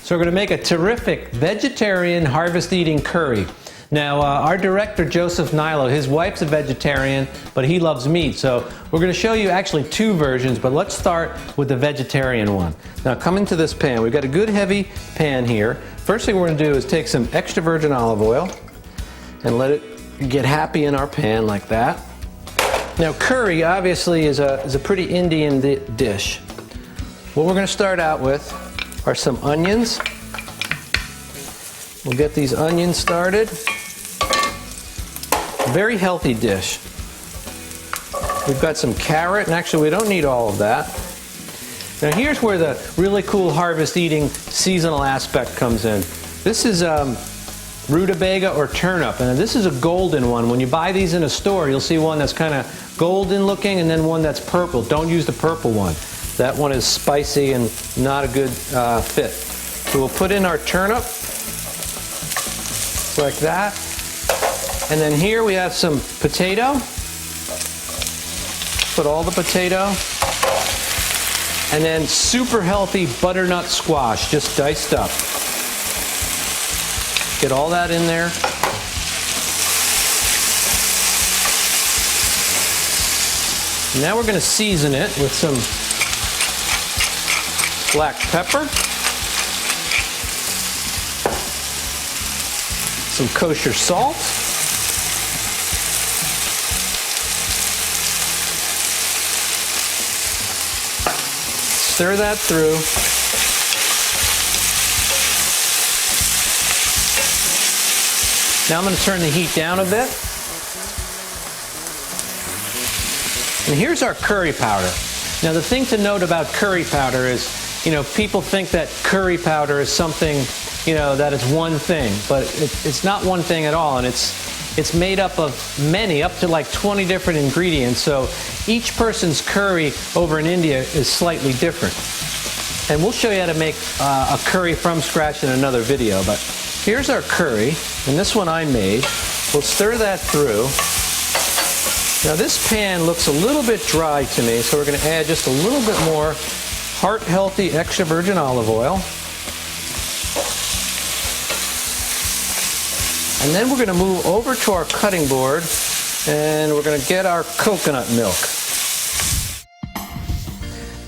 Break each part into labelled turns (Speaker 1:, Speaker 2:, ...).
Speaker 1: So we're going to make a terrific vegetarian harvest-eating curry. Now, our director, Joseph Nilo, his wife's a vegetarian, but he loves meat. So we're going to show you actually two versions, but let's start with the vegetarian one. Now, come into this pan. We've got a good heavy pan here. First thing we're going to do is take some extra virgin olive oil and let it get happy in our pan like that. Now, curry obviously is a pretty Indian dish. What we're going to start out with are some onions. We'll get these onions started. Very healthy dish. We've got some carrot, and actually we don't need all of that. Now here's where the really cool harvest eating seasonal aspect comes in. This is rutabaga or turnip, and this is a golden one. When you buy these in a store, you'll see one that's kind of golden looking and then one that's purple. Don't use the purple one. That one is spicy and not a good fit. So we'll put in our turnip like that. And then here we have some potato. Put all the potato. And then super healthy butternut squash, just diced up. Get all that in there. Now we're going to season it with some black pepper, some kosher salt, stir that through. Now I'm going to turn the heat down a bit. And here's our curry powder. Now the thing to note about curry powder is, people think that curry powder is something, that it's one thing, but it's not one thing at all, and it's made up of many, up to like 20 different ingredients, so each person's curry over in India is slightly different. And we'll show you how to make a curry from scratch in another video, but here's our curry, and this one I made. We'll stir that through. Now this pan looks a little bit dry to me, so we're going to add just a little bit more heart-healthy extra virgin olive oil. And then we're going to move over to our cutting board and we're going to get our coconut milk.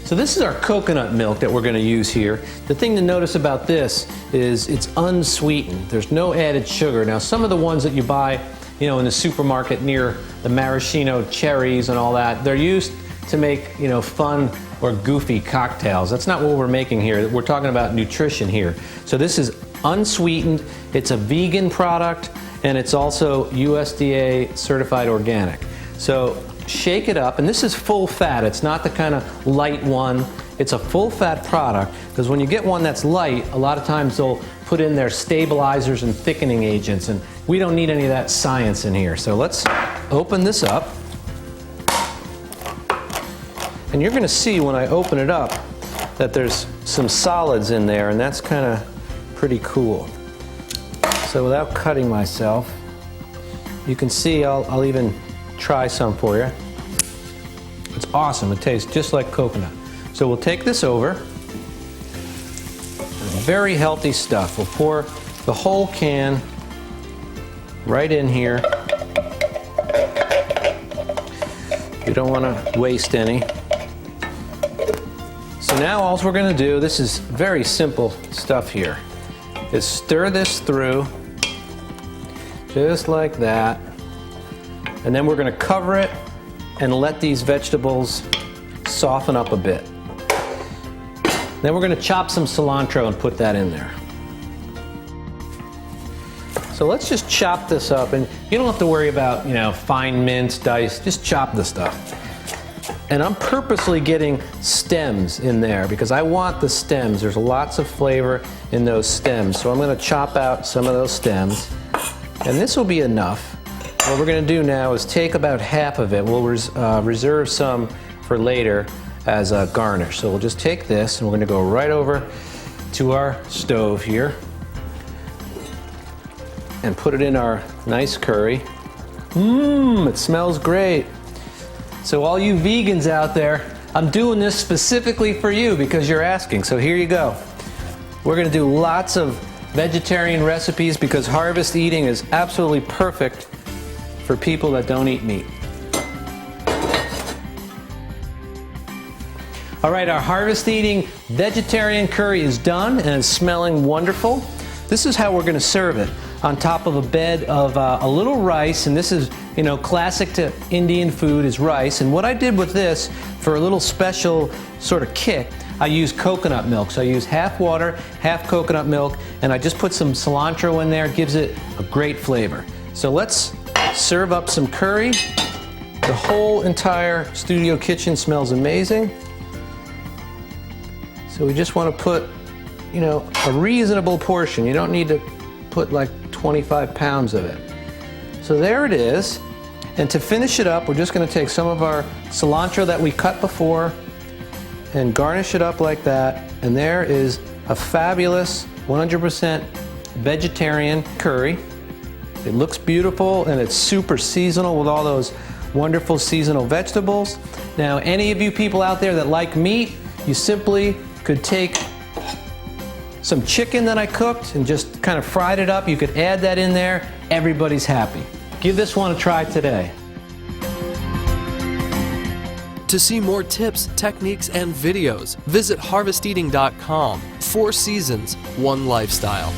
Speaker 1: So this is our coconut milk that we're going to use here. The thing to notice about this is it's unsweetened. There's no added sugar. Now some of the ones that you buy in the supermarket near the maraschino cherries and all that, they're used to make fun or goofy cocktails. That's not what we're making here. We're talking about nutrition here. So this is unsweetened, it's a vegan product, and it's also USDA certified organic. So shake it up, and this is full fat. It's not the kind of light one. It's a full fat product, because when you get one that's light, a lot of times they'll put in their stabilizers and thickening agents, and we don't need any of that science in here. So let's open this up. And you're going to see when I open it up that there's some solids in there, and that's kind of pretty cool. So without cutting myself, you can see I'll even try some for you. It's awesome. It tastes just like coconut. So we'll take this over. Very healthy stuff. We'll pour the whole can right in here. You don't want to waste any. So now all we're going to do, this is very simple stuff here, is stir this through just like that, and then we're going to cover it and let these vegetables soften up a bit. Then we're going to chop some cilantro and put that in there. So let's just chop this up, and you don't have to worry about fine mince, dice, just chop the stuff. And I'm purposely getting stems in there because I want the stems. There's lots of flavor in those stems. So I'm going to chop out some of those stems. And this will be enough. What we're going to do now is take about half of it. We'll reserve some for later as a garnish. So we'll just take this and we're going to go right over to our stove here and put it in our nice curry. It smells great. So all you vegans out there, I'm doing this specifically for you because you're asking. So here you go. We're going to do lots of vegetarian recipes because harvest eating is absolutely perfect for people that don't eat meat. All right, our harvest eating vegetarian curry is done and it's smelling wonderful. This is how we're going to serve it, on top of a bed of a little rice, and this is, you know, classic to Indian food is rice. And what I did with this, for a little special sort of kick, I use coconut milk. So I use half water, half coconut milk, and I just put some cilantro in there. It gives it a great flavor. So let's serve up some curry. The whole entire studio kitchen smells amazing. So we just want to put, you know, a reasonable portion. You don't need to put like 25 pounds of it. So there it is. And to finish it up, we're just going to take some of our cilantro that we cut before and garnish it up like that. And there is a fabulous 100% vegetarian curry. It looks beautiful and it's super seasonal with all those wonderful seasonal vegetables. Now, any of you people out there that like meat, you simply could take some chicken that I cooked and just kind of fried it up. You could add that in there. Everybody's happy. Give this one a try today.
Speaker 2: To see more tips, techniques, and videos, visit harvesteating.com. 4 seasons, one lifestyle.